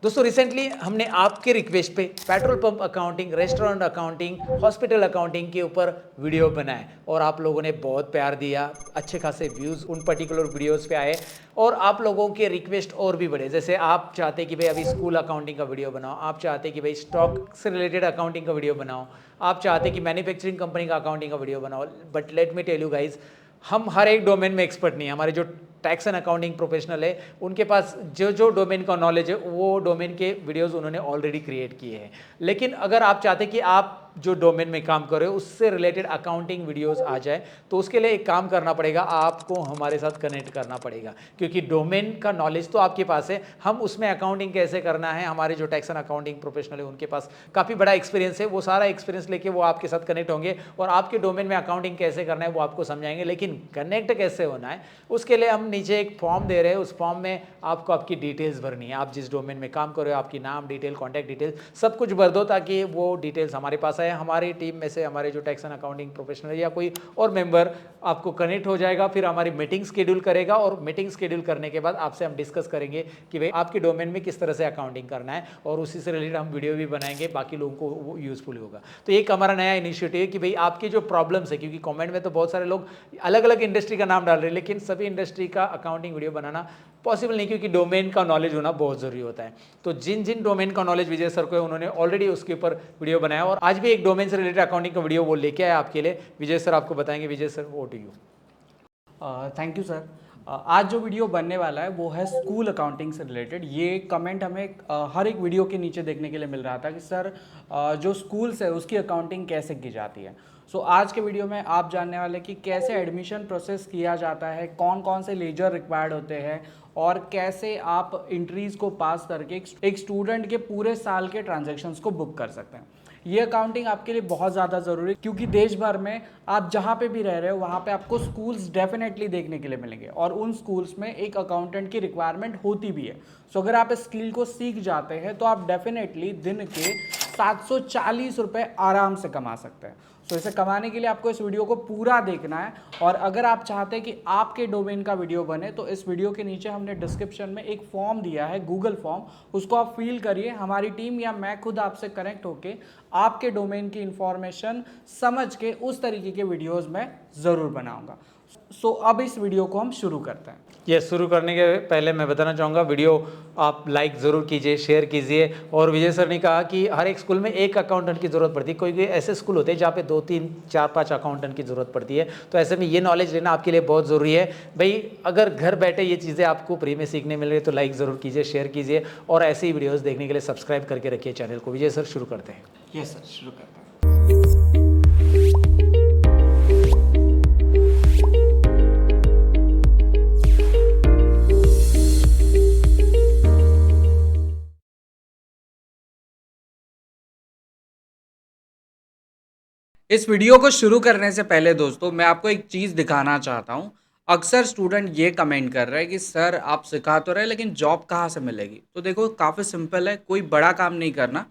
दोस्तों रिसेंटली हमने आपके रिक्वेस्ट पे petrol pump accounting, restaurant accounting, hospital accounting के ऊपर वीडियो बनाए और आप लोगों ने बहुत प्यार दिया। अच्छे खासे व्यूज़ उन पर्टिकुलर वीडियोस पे आए और आप लोगों के रिक्वेस्ट और भी बढ़े। जैसे आप चाहते कि भाई अभी स्कूल अकाउंटिंग का वीडियो बनाओ, आप चाहते कि भाई स्टॉक से रिलेटेड अकाउंटिंग का वीडियो बनाओ, आप चाहते कि मैन्युफैक्चरिंग कंपनी का अकाउंटिंग का वीडियो बनाओ। But let me tell you guys, हम हर एक डोमेन में एक्सपर्ट नहीं है। हमारे जो टैक्स एंड अकाउंटिंग प्रोफेशनल है उनके पास जो जो डोमेन का नॉलेज है वो डोमेन के वीडियोस उन्होंने ऑलरेडी क्रिएट किए हैं। लेकिन अगर आप चाहते कि आप जो डोमेन में काम कर रहे हो उससे रिलेटेड अकाउंटिंग वीडियोस आ जाए तो उसके लिए एक काम करना पड़ेगा, आपको हमारे साथ कनेक्ट करना पड़ेगा। क्योंकि डोमेन का नॉलेज तो आपके पास है, हम उसमें अकाउंटिंग कैसे करना है, हमारे जो टैक्स एंड अकाउंटिंग प्रोफेशनल है उनके पास काफ़ी बड़ा एक्सपीरियंस है। वो सारा एक्सपीरियंस लेके वो आपके साथ कनेक्ट होंगे और आपके डोमेन में अकाउंटिंग कैसे करना है वो आपको समझाएंगे। लेकिन कनेक्ट कैसे होना है उसके लिए हम नीचे एक फॉर्म दे रहे हैं। उस फॉर्म में आपको आपकी डिटेल्स भरनी है। आप जिस डोमेन में काम कर रहे हो आपकी नाम डिटेल, कॉन्टैक्ट डिटेल सब कुछ भर दो ताकि वो डिटेल्स हमारे पास आए। हमारी टीम में से हमारे जो टैक्स एंड अकाउंटिंग प्रोफेशनल या कोई और मेंबर आपको कनेक्ट हो जाएगा, फिर हमारी मीटिंग शेड्यूल करेगा और मीटिंग शेड्यूल करने के बाद आपसे हम डिस्कस करेंगे कि भाई आपके डोमेन में किस तरह से अकाउंटिंग करना है और उसी से रिलेटेड हम वीडियो भी बनाएंगे, बाकी लोगों को वो यूजफुल होगा। तो एक हमारा नया इनिशिएटिव है कि भाई आपके जो प्रॉब्लम्स है, क्योंकि कमेंट में तो बहुत सारे लोग अलग अलग इंडस्ट्री का नाम डाल रहे हैं लेकिन सभी इंडस्ट्री का अकाउंटिंग वीडियो बनाना पॉसिबल नहीं, क्योंकि डोमेन का नॉलेज होना बहुत ज़रूरी होता है। तो जिन जिन डोमेन का नॉलेज विजय सर को है उन्होंने ऑलरेडी उसके ऊपर वीडियो बनाया और आज भी एक डोमेन से रिलेटेड अकाउंटिंग का वीडियो वो लेके आया आपके लिए। विजय सर आपको बताएंगे। विजय सर, वो to you. Thank you sir. आज जो वीडियो बनने वाला है वो है स्कूल अकाउंटिंग से रिलेटेड। ये कमेंट हमें हर एक वीडियो के नीचे देखने के लिए मिल रहा था कि सर जो स्कूल्स है उसकी अकाउंटिंग कैसे की जाती है। आज के वीडियो में आप जानने वाले कि कैसे एडमिशन प्रोसेस किया जाता है, कौन कौन से लेजर रिक्वायर्ड होते हैं और कैसे आप एंट्रीज को पास करके एक स्टूडेंट के पूरे साल के ट्रांजेक्शन्स को बुक कर सकते हैं। ये अकाउंटिंग आपके लिए बहुत ज़्यादा ज़रूरी है क्योंकि देश भर में आप जहाँ पे भी रह रहे हो वहाँ पे आपको स्कूल्स डेफिनेटली देखने के लिए मिलेंगे और उन स्कूल्स में एक अकाउंटेंट की रिक्वायरमेंट होती भी है। अगर आप इस स्किल को सीख जाते हैं तो आप डेफिनेटली दिन के 740 रुपये आराम से कमा सकते हैं। इसे कमाने के लिए आपको इस वीडियो को पूरा देखना है और अगर आप चाहते हैं कि आपके डोमेन का वीडियो बने तो इस वीडियो के नीचे हमने डिस्क्रिप्शन में एक फॉर्म दिया है, गूगल फॉर्म, उसको आप फिल करिए। हमारी टीम या मैं खुद आपसे कनेक्ट होके आपके डोमेन की इंफॉर्मेशन समझ के उस तरीके के वीडियोस मैं ज़रूर बनाऊंगा। अब इस वीडियो को हम शुरू करते हैं। ये शुरू करने के पहले मैं बताना चाहूँगा वीडियो आप लाइक ज़रूर कीजिए, शेयर कीजिए। और विजय सर ने कहा कि हर एक स्कूल में एक अकाउंटेंट की ज़रूरत पड़ती है। कोई कोई ऐसे स्कूल होते हैं जहाँ पे 2 3 4 5 अकाउंटेंट की ज़रूरत पड़ती है। तो ऐसे में ये नॉलेज लेना आपके लिए बहुत ज़रूरी है। भाई अगर घर बैठे ये चीज़ें आपको फ्री में सीखने मिल रही है तो लाइक ज़रूर कीजिए, शेयर कीजिए और ऐसी ही वीडियोज़ देखने के लिए सब्सक्राइब करके रखिए चैनल को। विजय सर शुरू करते हैं। यस सर, शुरू करते हैं। इस वीडियो को शुरू करने से पहले दोस्तों मैं आपको एक चीज़ दिखाना चाहता हूँ। अक्सर स्टूडेंट ये कमेंट कर रहे हैं कि सर आप सिखा तो रहे लेकिन जॉब कहाँ से मिलेगी। तो देखो काफ़ी सिंपल है, कोई बड़ा काम नहीं करना।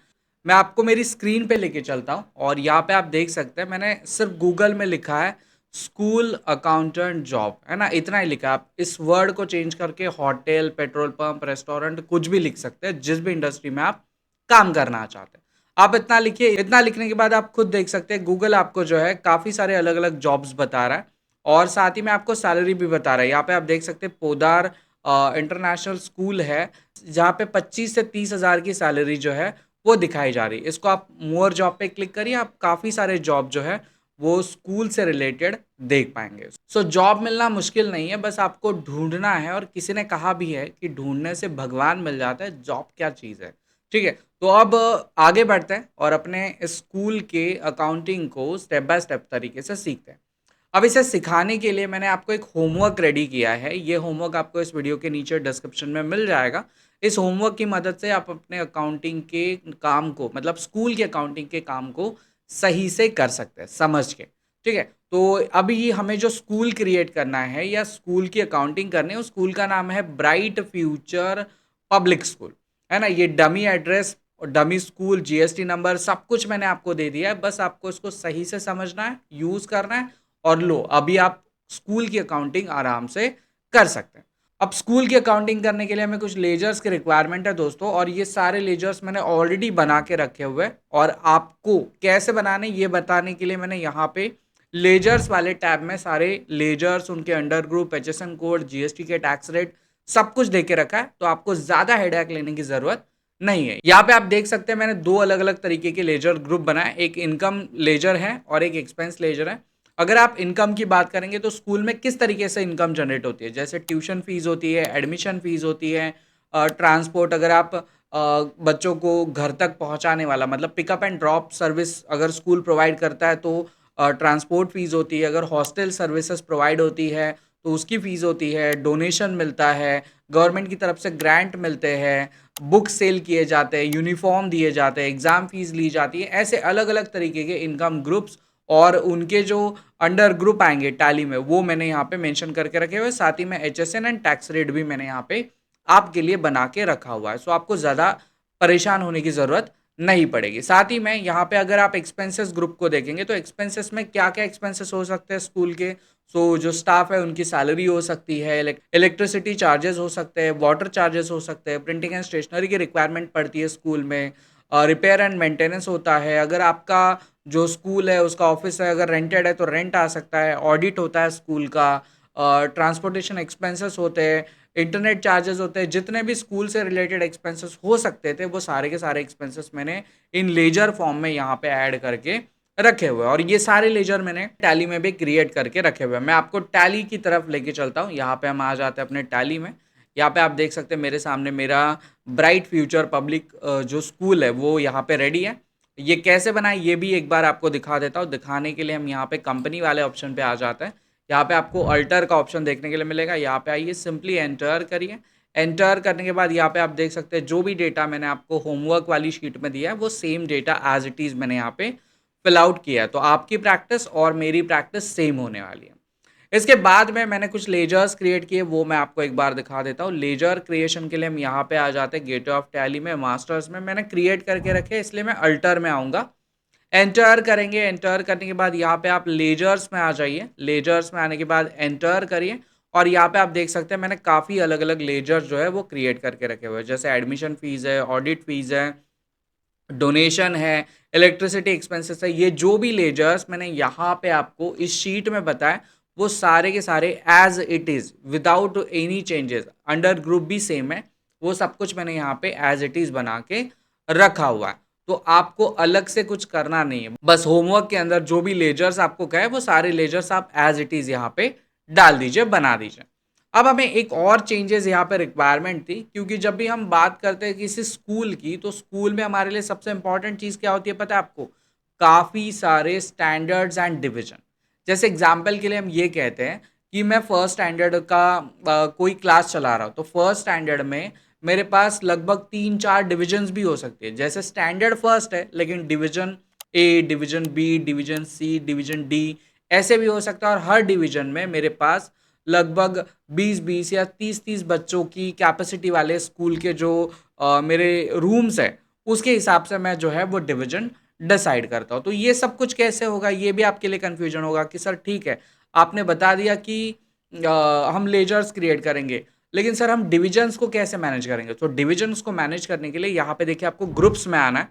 मैं आपको मेरी स्क्रीन पे लेके चलता हूँ और यहाँ पे आप देख सकते हैं मैंने सिर्फ गूगल में लिखा है स्कूल अकाउंटेंट जॉब, है ना, इतना ही लिखा है। आप इस वर्ड को चेंज करके होटल, पेट्रोल पंप, रेस्टोरेंट कुछ भी लिख सकते हैं, जिस भी इंडस्ट्री में आप काम करना चाहते हैं आप इतना लिखिए। इतना लिखने के बाद आप खुद देख सकते हैं गूगल आपको जो है काफ़ी सारे अलग अलग जॉब्स बता रहा है और साथ ही में आपको सैलरी भी बता रहा है। यहाँ पे आप देख सकते हैं पोदार इंटरनेशनल स्कूल है जहाँ पे 25 से 30 हज़ार की सैलरी जो है वो दिखाई जा रही है। इसको आप मोर जॉब पे क्लिक करिए, आप काफ़ी सारे जॉब जो है वो स्कूल से रिलेटेड देख पाएंगे। जॉब मिलना मुश्किल नहीं है, बस आपको ढूंढना है और किसी ने कहा भी है कि ढूंढने से भगवान मिल जाता है। जॉब क्या चीज़ है, ठीक है। तो अब आगे बढ़ते हैं और अपने स्कूल के अकाउंटिंग को स्टेप बाय स्टेप तरीके से सीखते हैं। अब इसे सिखाने के लिए मैंने आपको एक होमवर्क रेडी किया है। ये होमवर्क आपको इस वीडियो के नीचे डिस्क्रिप्शन में मिल जाएगा। इस होमवर्क की मदद से आप अपने अकाउंटिंग के काम को, मतलब स्कूल के अकाउंटिंग के काम को सही से कर सकते हैं समझ के, ठीक है। तो अभी हमें जो स्कूल क्रिएट करना है या स्कूल की अकाउंटिंग करनी है, उस स्कूल का नाम है ब्राइट फ्यूचर पब्लिक स्कूल, है ना। ये डमी एड्रेस और डमी स्कूल, जीएसटी नंबर सब कुछ मैंने आपको दे दिया है। बस आपको इसको सही से समझना है, यूज़ करना है और लो अभी आप स्कूल की अकाउंटिंग आराम से कर सकते हैं। अब स्कूल की अकाउंटिंग करने के लिए हमें कुछ लेजर्स की रिक्वायरमेंट है दोस्तों, और ये सारे लेजर्स मैंने ऑलरेडी बना के रखे हुए हैं, और आपको कैसे बनाने ये बताने के लिए मैंने यहाँ पे लेजर्स वाले टैब में सारे लेजर्स, उनके under group, HSN code, GST के टैक्स रेट, सब कुछ दे के रखा है, तो आपको ज्यादा हेडेक लेने की जरूरत नहीं है। यहाँ पे आप देख सकते हैं मैंने दो अलग अलग तरीके के लेजर ग्रुप बनाए, एक इनकम लेजर है और एक एक्सपेंस लेजर है। अगर आप इनकम की बात करेंगे तो स्कूल में किस तरीके से इनकम जनरेट होती है, जैसे ट्यूशन फीस होती है, एडमिशन फीस होती है, ट्रांसपोर्ट, अगर आप बच्चों को घर तक पहुंचाने वाला मतलब पिकअप एंड ड्रॉप सर्विस अगर स्कूल प्रोवाइड करता है तो ट्रांसपोर्ट फीस होती है, अगर हॉस्टल सर्विसेज प्रोवाइड होती है तो उसकी फीस होती है, डोनेशन मिलता है, गवर्नमेंट की तरफ से ग्रांट मिलते हैं, बुक सेल किए जाते हैं, यूनिफॉर्म दिए जाते हैं, एग्जाम फीस ली जाती है, ऐसे अलग अलग तरीके के इनकम ग्रुप्स और उनके जो अंडर ग्रुप आएंगे टैली में वो मैंने यहाँ पे मेंशन करके रखे हुए, साथ ही में एचएसएन एंड टैक्स रेट भी मैंने यहाँ पे आपके लिए बना के रखा हुआ है, सो आपको ज़्यादा परेशान होने की ज़रूरत नहीं पड़ेगी। साथ ही में यहाँ पे अगर आप एक्सपेंसेस ग्रुप को देखेंगे तो एक्सपेंसेस में क्या क्या एक्सपेंसेस हो सकते हैं स्कूल के, सो जो स्टाफ है उनकी सैलरी हो सकती है, इलेक्ट्रिसिटी चार्जेस हो सकते हैं, वाटर चार्जेस हो सकते हैं, प्रिंटिंग एंड स्टेशनरी की रिक्वायरमेंट पड़ती है स्कूल में, रिपेयर एंड मेंटेनेंस होता है, अगर आपका जो स्कूल है उसका ऑफिस है अगर रेंटेड है तो रेंट आ सकता है, ऑडिट होता है स्कूल का, ट्रांसपोर्टेशन एक्सपेंसेस होते हैं, इंटरनेट चार्जेस होते हैं, जितने भी स्कूल से रिलेटेड एक्सपेंसेस हो सकते थे वो सारे के सारे एक्सपेंसेस मैंने इन लेजर फॉर्म में यहाँ पे ऐड करके रखे हुए हैं, और ये सारे लेजर मैंने टैली में भी क्रिएट करके रखे हुए हैं। मैं आपको टैली की तरफ लेके चलता हूँ, यहाँ पे हम आ जाते हैं अपने टैली में। यहाँ पे आप देख सकते हैं मेरे सामने मेरा ब्राइट फ्यूचर पब्लिक जो स्कूल है वो यहाँ पे रेडी है। ये कैसे बनाए ये भी एक बार आपको दिखा देता हूँ। दिखाने के लिए हम यहाँ पे कंपनी वाले ऑप्शन पे आ जाते हैं। यहाँ पे आपको अल्टर का ऑप्शन देखने के लिए मिलेगा, यहाँ पे आइए, सिंपली एंटर करिए। एंटर करने के बाद यहाँ पे आप देख सकते हैं जो भी डेटा मैंने आपको होमवर्क वाली शीट में दिया है वो same data as it is मैंने यहाँ पे फिल आउट किया है, तो आपकी प्रैक्टिस और मेरी प्रैक्टिस सेम होने वाली है। इसके बाद में मैंने कुछ लेजर्स क्रिएट किए, वो मैं आपको एक बार दिखा देता हूँ। लेजर क्रिएशन के लिए हम यहाँ पे आ जाते हैं गेटवे ऑफ टैली में, मास्टर्स में मैंने क्रिएट करके रखे, इसलिए मैं अल्टर में आऊँगा। एंटर करेंगे, एंटर करने के बाद यहाँ पे आप लेजर्स में आ जाइए, लेजर्स में आने के बाद एंटर करिए, और यहाँ पे आप देख सकते हैं मैंने काफ़ी अलग अलग लेजर्स जो है वो क्रिएट करके रखे हुए हैं, जैसे एडमिशन फीस है, ऑडिट फीस है, डोनेशन है, इलेक्ट्रिसिटी एक्सपेंसेस है। ये जो भी लेजर्स मैंने यहाँ पे आपको इस शीट में बताया वो सारे के सारे as it is without any changes, under group भी सेम है, वो सब कुछ मैंने यहाँ पे एज इट इज़ बना के रखा हुआ है। तो आपको अलग से कुछ करना नहीं है, बस होमवर्क के अंदर जो भी लेजर्स आपको कहे वो सारे लेजर्स आप एज इट इज़ यहाँ पे डाल दीजिए, बना दीजिए। अब हमें एक और चेंजेस यहाँ पे रिक्वायरमेंट थी, क्योंकि जब भी हम बात करते हैं किसी स्कूल की तो स्कूल में हमारे लिए सबसे इंपॉर्टेंट चीज़ क्या होती है पता है आपको? काफ़ी सारे स्टैंडर्ड्स एंड डिवीजन। जैसे एग्जाम्पल के लिए हम ये कहते हैं कि मैं फर्स्ट स्टैंडर्ड का कोई क्लास चला रहा हूँ, तो फर्स्ट स्टैंडर्ड में मेरे पास लगभग 3-4 डिविजन्स भी हो सकती है। जैसे स्टैंडर्ड फर्स्ट है लेकिन division A, division B, division C, division D ऐसे भी हो सकता है, और हर डिवीजन में मेरे पास लगभग 20-20 या 30-30 बच्चों की कैपेसिटी वाले स्कूल के जो मेरे रूम्स है उसके हिसाब से मैं जो है वो डिवीजन डिसाइड करता हूँ। तो ये सब कुछ कैसे होगा ये भी आपके लिए कन्फ्यूजन होगा कि सर ठीक है आपने बता दिया कि हम लेजर्स क्रिएट करेंगे, लेकिन सर हम डिविजन्स को कैसे मैनेज करेंगे? तो डिविजन्स को मैनेज करने के लिए यहाँ पे देखिए आपको ग्रुप्स में आना है।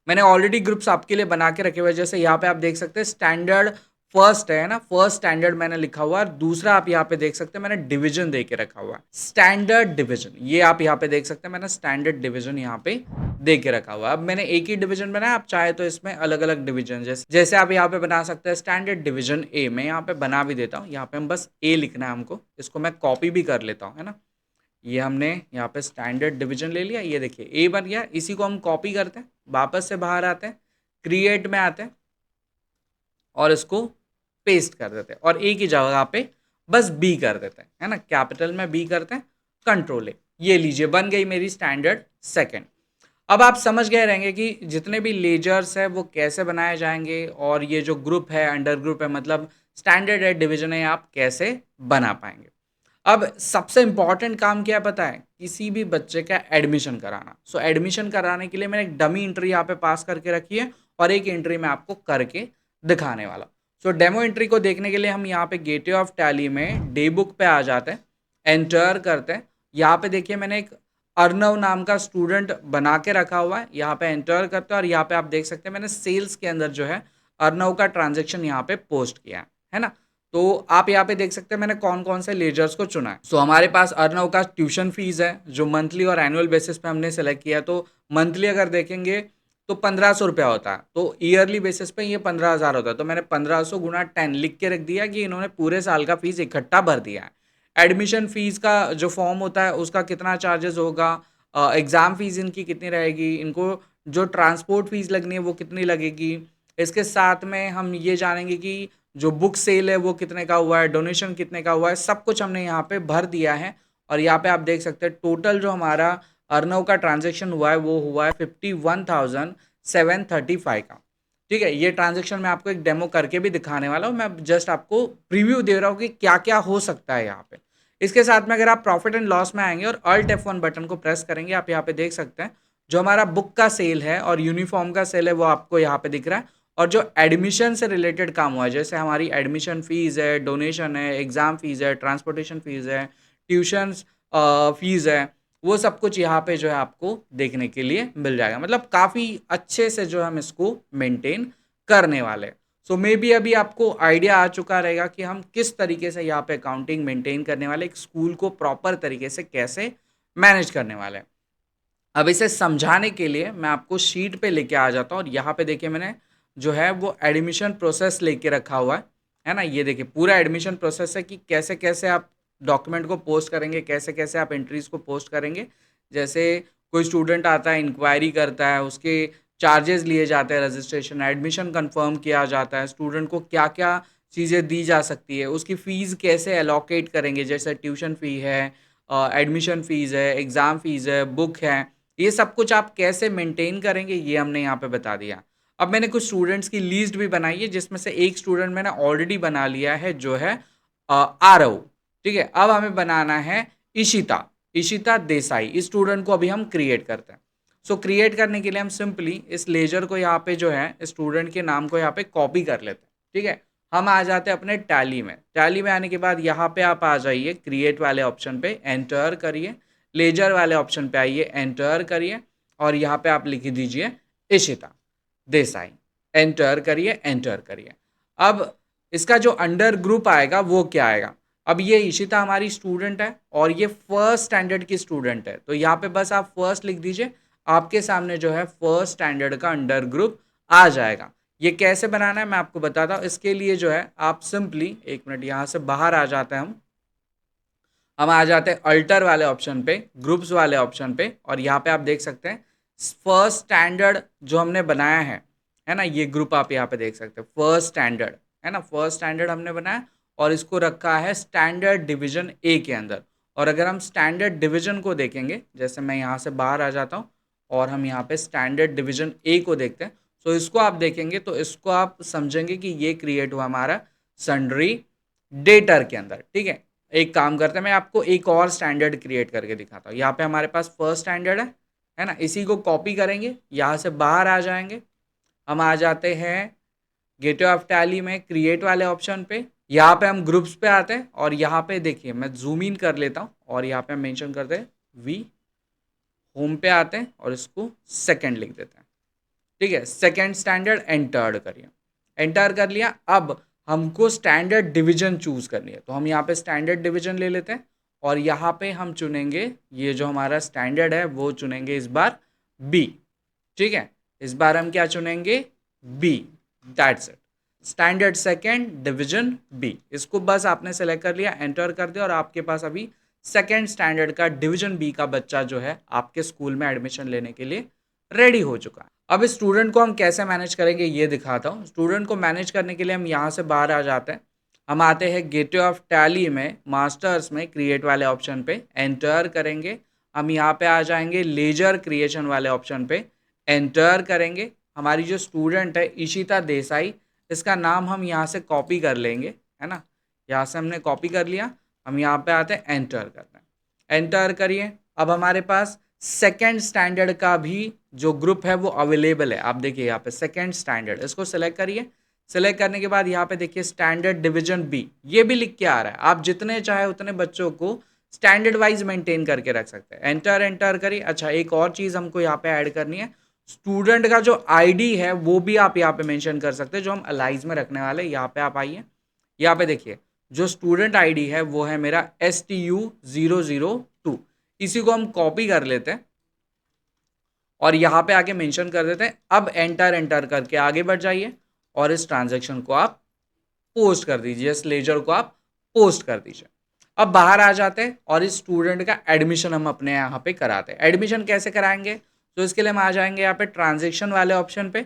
मैंने ऑलरेडी ग्रुप्स आपके लिए बना के रखे हुए हैं, जैसे यहाँ पे आप देख सकते हैं स्टैंडर्ड फर्स्ट है ना, फर्स्ट स्टैंडर्ड मैंने लिखा हुआ है, दूसरा आप यहाँ पे देख सकते हैं मैंने डिवीजन दे के रखा हुआ है, स्टैंडर्ड डिवीजन, ये आप यहाँ पे देख सकते हैं मैंने स्टैंडर्ड डिवीजन यहाँ पे दे के रखा हुआ है। अब मैंने एक ही डिवीजन बनाया, आप चाहे तो इसमें अलग अलग डिवीजन जैसे आप यहाँ पे बना सकते हैं स्टैंडर्ड डिवीजन ए, मैं यहाँ पे बना भी देता हूँ, यहाँ पे हम बस ए लिखना है हमको, इसको मैं कॉपी भी कर लेता हूँ है ना। ये हमने यहाँ पे स्टैंडर्ड डिवीजन ले लिया, ये देखिए ए बन गया, इसी को हम कॉपी करते हैं, वापस से बाहर आते हैं, क्रिएट में आते हैं और इसको पेस्ट कर देते हैं, और ए की जगह पे बस बी कर देते हैं है ना, कैपिटल में बी करते हैं, कंट्रोल ए, ये लीजिए बन गई मेरी स्टैंडर्ड सेकंड। अब आप समझ गए रहेंगे कि जितने भी लेजर्स है वो कैसे बनाए जाएंगे, और ये जो ग्रुप है अंडर ग्रुप है मतलब स्टैंडर्ड है डिवीजन है आप कैसे बना पाएंगे। अब सबसे इंपॉर्टेंट काम क्या है पता है? किसी भी बच्चे का एडमिशन कराना। सो एडमिशन कराने के लिए मैंने एक डमी एंट्री यहाँ पे पास करके रखी है और एक एंट्री मैं आपको करके दिखाने वाला। सो डेमो एंट्री को देखने के लिए हम यहाँ पे गेटवे ऑफ टैली में डे बुक पे आ जाते हैं। एंटर करते हैं। यहाँ पे देखिए मैंने एक अर्नव नाम का स्टूडेंट बना के रखा हुआ है, यहाँ पे एंटर करते हैं और यहाँ पे आप देख सकते हैं मैंने सेल्स के अंदर जो है अर्नव का ट्रांजेक्शन यहाँ पे पोस्ट किया है ना। तो आप यहाँ पे देख सकते हैं मैंने कौन कौन से लेजर्स को चुना है। सो हमारे पास अर्नव का ट्यूशन फीस है जो मंथली और एनुअल बेसिस पे हमने सेलेक्ट किया। तो मंथली अगर देखेंगे तो 1500 रुपया होता है, तो ईयरली बेसिस पे ये 15,000 होता है। तो मैंने 1500 गुना 10 लिख के रख दिया कि इन्होंने पूरे साल का फीस इकट्ठा भर दिया है। एडमिशन फीस का जो फॉर्म होता है उसका कितना चार्जेस होगा, एग्ज़ाम फीस इनकी कितनी रहेगी, इनको जो ट्रांसपोर्ट फीस लगनी है वो कितनी लगेगी। इसके साथ में हम ये जानेंगे कि जो बुक सेल है वो कितने का हुआ है, डोनेशन कितने का हुआ है, सब कुछ हमने यहाँ पे भर दिया है। और यहाँ पे आप देख सकते हैं टोटल जो हमारा अर्नव का ट्रांजेक्शन हुआ है वो हुआ है 51,735 का। ठीक है, ये ट्रांजेक्शन मैं आपको एक डेमो करके भी दिखाने वाला हूँ, मैं जस्ट आपको प्रीव्यू दे रहा हूँ कि क्या क्या हो सकता है यहाँ पे। इसके साथ में अगर आप प्रॉफिट एंड लॉस में आएंगे और अल्ट F1 बटन को प्रेस करेंगे, आप यहाँ पे देख सकते हैं जो हमारा बुक का सेल है और यूनिफॉर्म का सेल है वो आपको यहाँ पे दिख रहा है। और जो एडमिशन से रिलेटेड काम हुआ है, जैसे हमारी एडमिशन फीस है, डोनेशन है, एग्जाम फीस है, ट्रांसपोर्टेशन फीस है, ट्यूशन फीस है, वो सब कुछ यहाँ पे जो है आपको देखने के लिए मिल जाएगा। मतलब काफ़ी अच्छे से जो हम इसको मेंटेन करने वाले हैं। सो मे बी अभी आपको आइडिया आ चुका रहेगा कि हम किस तरीके से यहाँ पे अकाउंटिंग मेंटेन करने वाले, एक स्कूल को प्रॉपर तरीके से कैसे मैनेज करने वाले हैं। अब इसे समझाने के लिए मैं आपको शीट पे लेके आ जाता हूँ और यहाँ पे देखिए मैंने जो है वो एडमिशन प्रोसेस लेके रखा हुआ है ना। ये देखिए पूरा एडमिशन प्रोसेस है कि कैसे कैसे आप डॉक्यूमेंट को पोस्ट करेंगे, कैसे कैसे आप एंट्रीज को पोस्ट करेंगे। जैसे कोई स्टूडेंट आता है, इंक्वायरी करता है, उसके चार्जेस लिए जाते हैं, रजिस्ट्रेशन एडमिशन कंफर्म किया जाता है, स्टूडेंट को क्या क्या चीज़ें दी जा सकती है, उसकी फ़ीस कैसे एलोकेट करेंगे, जैसे ट्यूशन फ़ी है, एडमिशन फ़ीस है, एग्ज़ाम फ़ीस है, बुक है, ये सब कुछ आप कैसे मेंटेन करेंगे ये हमने यहाँ पे बता दिया। अब मैंने कुछ स्टूडेंट्स की लिस्ट भी बनाई है जिसमें से एक स्टूडेंट मैंने ऑलरेडी बना लिया है जो है आरव। ठीक है, अब हमें बनाना है इशिता, इशिता देसाई। इस स्टूडेंट को अभी हम क्रिएट करते हैं। सो क्रिएट करने के लिए हम सिंपली इस लेजर को यहाँ पे जो है स्टूडेंट के नाम को यहाँ पे कॉपी कर लेते हैं। ठीक है, हम आ जाते हैं अपने टैली में। टैली में आने के बाद यहाँ पे आप आ जाइए क्रिएट वाले ऑप्शन पे, एंटर करिए, लेजर वाले ऑप्शन पे आइए, एंटर करिए और यहाँ पे आप लिख दीजिए इशिता देसाई, एंटर करिए, एंटर करिए। अब इसका जो अंडर ग्रुप आएगा वो क्या आएगा। अब ये इशिता हमारी स्टूडेंट है और ये फर्स्ट स्टैंडर्ड की स्टूडेंट है, तो यहाँ पे बस आप फर्स्ट लिख दीजिए, आपके सामने जो है फर्स्ट स्टैंडर्ड का अंडर ग्रुप आ जाएगा। ये कैसे बनाना है मैं आपको बताता हूँ। इसके लिए जो है आप सिंपली एक मिनट यहाँ से बाहर आ जाते हैं, हम आ जाते हैं अल्टर वाले ऑप्शन पे, ग्रुप्स वाले ऑप्शन पे, और यहाँ पे आप देख सकते हैं फर्स्ट स्टैंडर्ड जो हमने बनाया है ना, ये ग्रुप आप यहाँ पे देख सकते हैं फर्स्ट स्टैंडर्ड, है ना, फर्स्ट स्टैंडर्ड हमने बनाया और इसको रखा है स्टैंडर्ड डिवीजन ए के अंदर। और अगर हम स्टैंडर्ड डिवीजन को देखेंगे, जैसे मैं यहाँ से बाहर आ जाता हूँ और हम यहाँ पे स्टैंडर्ड डिवीजन ए को देखते हैं, तो इसको आप देखेंगे तो इसको आप समझेंगे कि ये क्रिएट हुआ हमारा सन्ड्री डेटर के अंदर। ठीक है, एक काम करते हैं, मैं आपको एक और स्टैंडर्ड क्रिएट करके दिखाता हूँ। यहाँ पे हमारे पास फर्स्ट स्टैंडर्ड है ना, इसी को कॉपी करेंगे, यहाँ से बाहर आ जाएंगे, हम आ जाते हैं गेटवे ऑफ टैली में क्रिएट वाले ऑप्शन पे, यहाँ पे हम ग्रुप्स पे आते हैं और यहाँ पे देखिए मैं जूम इन कर लेता हूँ और यहाँ पे हम मेंशन करते हैं वी, होम पे आते हैं और इसको सेकंड लिख देते हैं। ठीक है, सेकंड स्टैंडर्ड एंटर्ड करिए, एंटर कर लिया। अब हमको स्टैंडर्ड डिवीजन चूज करनी है, तो हम यहाँ पे स्टैंडर्ड डिवीजन ले लेते हैं और यहाँ पे हम चुनेंगे ये जो हमारा स्टैंडर्ड है वो चुनेंगे इस बार बी। ठीक है, इस बार हम क्या चुनेंगे, B, that's it, standard second division B. इसको बस आपने सेलेक्ट कर लिया, एंटर कर दिया और आपके पास अभी सेकंड स्टैंडर्ड का डिवीजन बी का बच्चा जो है आपके स्कूल में एडमिशन लेने के लिए रेडी हो चुका है। अब इस स्टूडेंट को हम कैसे मैनेज करेंगे ये दिखाता हूँ। स्टूडेंट को मैनेज करने के लिए हम यहाँ से बाहर आ जाते हैं, हम आते हैं गेटवे ऑफ टैली में, मास्टर्स में क्रिएट वाले ऑप्शन पे एंटर करेंगे, हम यहाँ पे आ जाएंगे लेजर क्रिएशन वाले ऑप्शन पे, एंटर करेंगे। हमारी जो स्टूडेंट है इशिता देसाई, इसका नाम हम यहाँ से कॉपी कर लेंगे, है ना, यहाँ से हमने कॉपी कर लिया, हम यहाँ पे आते हैं, एंटर करते हैं, एंटर करिए। अब हमारे पास सेकेंड स्टैंडर्ड का भी जो ग्रुप है वो अवेलेबल है, आप देखिए यहाँ पे सेकेंड स्टैंडर्ड, इसको सेलेक्ट करिए। सेलेक्ट करने के बाद यहाँ पे देखिए स्टैंडर्ड डिवीजन बी, ये भी लिख के आ रहा है, आप जितने चाहे उतने बच्चों को स्टैंडर्ड वाइज मेंटेन करके रख सकते हैं। एंटर करिए। अच्छा, एक और चीज़ हमको यहाँ पे ऐड करनी है, स्टूडेंट का जो आईडी है वो भी आप यहाँ पे मेंशन कर सकते हैं, जो हम अलाइज में रखने वाले। यहाँ पे आप आइए, यहाँ पे देखिए जो स्टूडेंट आईडी है वो है मेरा STU002। इसी को हम कॉपी कर लेते हैं और यहाँ पे आके मेंशन कर देते हैं। अब एंटर करके आगे बढ़ जाइए और इस ट्रांजैक्शन को आप पोस्ट कर दीजिए, इस लेजर को आप पोस्ट कर दीजिए। अब बाहर आ जाते हैं और इस स्टूडेंट का एडमिशन हम अपने यहाँ पे कराते हैं। एडमिशन कैसे कराएंगे, तो इसके लिए हम आ जाएंगे यहाँ पे ट्रांजैक्शन वाले ऑप्शन पे,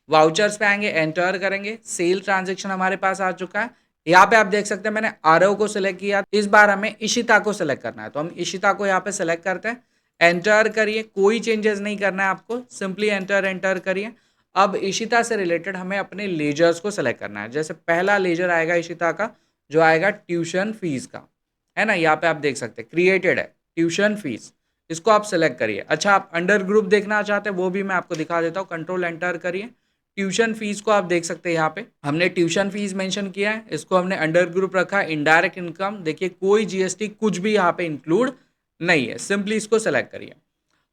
वाउचर्स पे आएंगे, एंटर करेंगे। सेल ट्रांजैक्शन हमारे पास आ चुका है। यहाँ पे आप देख सकते हैं मैंने आरव को सिलेक्ट किया, इस बार हमें इशिता को सिलेक्ट करना है, तो हम इशिता को यहाँ पे सिलेक्ट करते हैं। एंटर करिए, कोई चेंजेस नहीं करना है आपको, सिंपली एंटर करिए। अब इशिता से रिलेटेड हमें अपने लेजर्स को सिलेक्ट करना है। जैसे पहला लेजर आएगा इशिता का, जो आएगा ट्यूशन फीस का, है ना, यहाँ पे आप देख सकते हैं क्रिएटेड है ट्यूशन फीस, इसको आप सेलेक्ट करिए। अच्छा, आप अंडर ग्रुप देखना चाहते हैं वो भी मैं आपको दिखा देता हूँ। कंट्रोल एंटर करिए, ट्यूशन फीस को आप देख सकते हैं, यहाँ पे हमने ट्यूशन फीस मेंशन किया है, इसको हमने अंडर ग्रुप रखा है। इनडायरेक्ट इनकम देखिए, कोई जीएसटी कुछ भी यहाँ पे इंक्लूड नहीं है, सिंपली इसको सेलेक्ट करिए।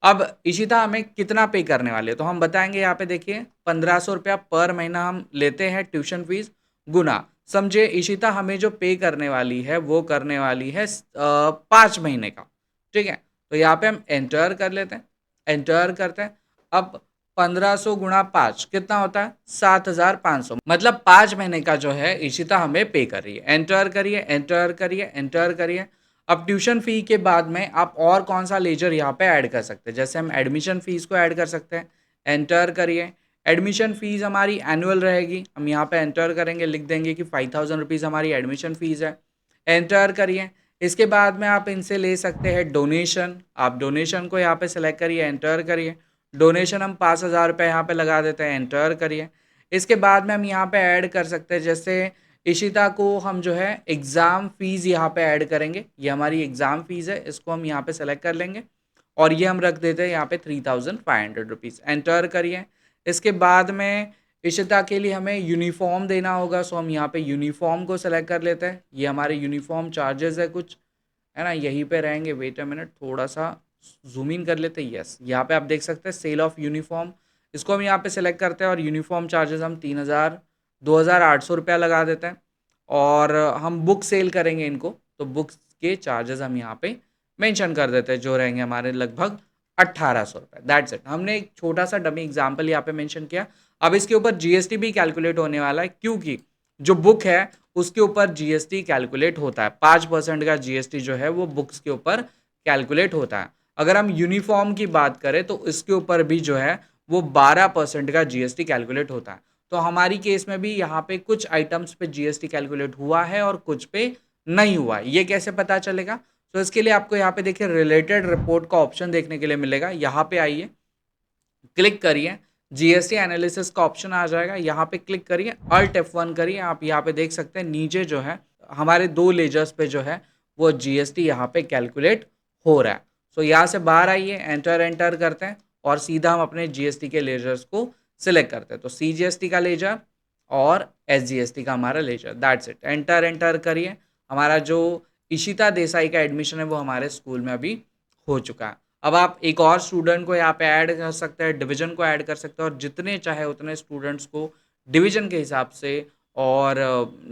अब इशिता हमें कितना पे करने वाले हैं, तो हम बताएंगे यहाँ पे देखिए 1500 रुपया पर महीना हम लेते हैं ट्यूशन फीस, गुना समझे इशिता हमें जो पे करने वाली है वो करने वाली है 5 महीने का, ठीक है। तो यहाँ पे हम एंटर कर लेते हैं, एंटर करते हैं। अब 1500 गुणा 5 कितना होता है, 7500, मतलब 5 महीने का जो है इशिता हमें पे कर रही है। एंटर करिए, एंटर करिए, एंटर करिए। अब ट्यूशन फी के बाद में आप और कौन सा लेजर यहाँ पे ऐड कर सकते हैं, जैसे हम एडमिशन फीस को ऐड कर सकते हैं। एंटर करिए, एडमिशन फीस हमारी एनुअल रहेगी, हम यहाँ पे एंटर करेंगे, लिख देंगे कि 5000 रुपीज़ हमारी एडमिशन फीस है। एंटर करिए। इसके बाद में आप इनसे ले सकते हैं डोनेशन, आप डोनेशन को यहाँ पे सेलेक्ट करिए, एंटर करिए। डोनेशन हम 5000 रुपये यहाँ पे लगा देते हैं, एंटर करिए। इसके बाद में हम यहाँ पे ऐड कर सकते हैं, जैसे इशिता को हम जो है एग्ज़ाम फीस यहाँ पे ऐड करेंगे, ये हमारी एग्ज़ाम फीस है, इसको हम यहाँ पे सेलेक्ट कर लेंगे और ये हम रख देते हैं यहाँ पे 3500 रुपीज़। एंटर करिए। इसके बाद में इशिता के लिए हमें यूनिफॉर्म देना होगा, सो हम यहाँ पे यूनिफॉर्म को सेलेक्ट कर लेते हैं। ये हमारे यूनिफॉर्म चार्जेस है कुछ, है ना, यहीं पे रहेंगे। वेट अ मिनट, थोड़ा सा जूम इन कर लेते हैं। यस, यहाँ पे आप देख सकते हैं सेल ऑफ यूनिफॉर्म, इसको हम यहाँ पे सेलेक्ट करते हैं और यूनिफॉर्म चार्जेस हम 2800 रुपया लगा देते हैं। और हम बुक सेल करेंगे इनको, तो बुक्स के चार्जेस हम यहाँ पे मेंशन कर देते हैं, जो रहेंगे हमारे लगभग 1800 रुपये। That's it. हमने एक छोटा सा डमी एग्जाम्पल यहाँ पे मेंशन किया। अब इसके ऊपर जीएसटी भी कैलकुलेट होने वाला है, क्योंकि जो बुक है उसके ऊपर जीएसटी कैलकुलेट होता है। 5% का जीएसटी जो है वो बुक्स के ऊपर कैलकुलेट होता है। अगर हम यूनिफॉर्म की बात करें तो इसके ऊपर भी जो है वो 12% का जीएसटी कैलकुलेट होता है। तो हमारी केस में भी यहाँ पे कुछ आइटम्स पे जीएसटी कैलकुलेट हुआ है और कुछ पे नहीं हुआ है। ये कैसे पता चलेगा, तो इसके लिए आपको यहाँ पे देखिए रिलेटेड रिपोर्ट का ऑप्शन देखने के लिए मिलेगा। यहाँ पे आइए, क्लिक करिए, जीएसटी एनालिसिस का ऑप्शन आ जाएगा, यहाँ पे क्लिक करिए, अल्ट F1 करिए। आप यहाँ पे देख सकते हैं नीचे जो है हमारे 2 लेजर्स पे जो है वो जीएसटी यहाँ पे कैलकुलेट हो रहा है। सो यहाँ से बाहर आइए, एंटर करते हैं और सीधा हम अपने जीएसटी के लेजर्स को सिलेक्ट करते हैं। तो सीजीएसटी का लेजर और एसजीएसटी का हमारा लेजर, दैट्स इट। एंटर करिए। हमारा जो इशिता देसाई का एडमिशन है वो हमारे स्कूल में अभी हो चुका है। अब आप एक और स्टूडेंट को यहाँ पे ऐड कर सकते हैं, डिवीजन को ऐड कर सकते हैं और जितने चाहे उतने स्टूडेंट्स को डिवीजन के हिसाब से और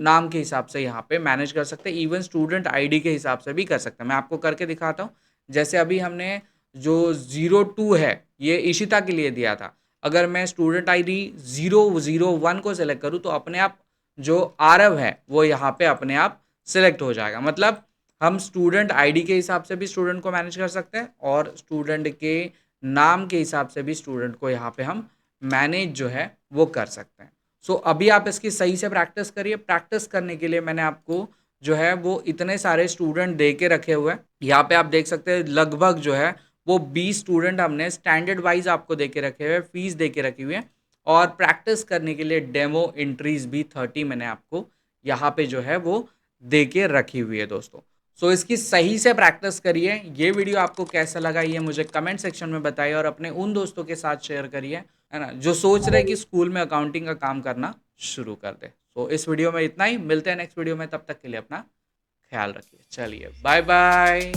नाम के हिसाब से यहाँ पे मैनेज कर सकते हैं। इवन स्टूडेंट आईडी के हिसाब से भी कर सकते हैं। मैं आपको करके दिखाता हूँ। जैसे अभी हमने जो 02 है ये इशिता के लिए दिया था, अगर मैं स्टूडेंट आईडी 001 को सिलेक्ट करूँ तो अपने आप जो आरव है वो यहाँ पे अपने आप सिलेक्ट हो जाएगा। मतलब हम स्टूडेंट आईडी के हिसाब से भी स्टूडेंट को मैनेज कर सकते हैं और स्टूडेंट के नाम के हिसाब से भी स्टूडेंट को यहाँ पे हम मैनेज जो है वो कर सकते हैं। सो अभी आप इसकी सही से प्रैक्टिस करिए। प्रैक्टिस करने के लिए मैंने आपको जो है वो इतने सारे स्टूडेंट दे के रखे हुए हैं। यहाँ पे आप देख सकते हैं लगभग जो है वो 20 स्टूडेंट हमने स्टैंडर्ड वाइज आपको दे के रखे हुए, फीस दे के रखी हुई है। और प्रैक्टिस करने के लिए डेमो एंट्रीज भी 30 मैंने आपको यहाँ पे जो है वो दे के रखी हुई है दोस्तों। सो इसकी सही से प्रैक्टिस करिए। ये वीडियो आपको कैसा लगा ये मुझे कमेंट सेक्शन में बताइए और अपने उन दोस्तों के साथ शेयर करिए, है ना, जो सोच रहे कि स्कूल में अकाउंटिंग का काम करना शुरू कर दे। सो इस वीडियो में इतना ही, मिलते हैं नेक्स्ट वीडियो में, तब तक के लिए अपना ख्याल रखिए। चलिए बाय बाय।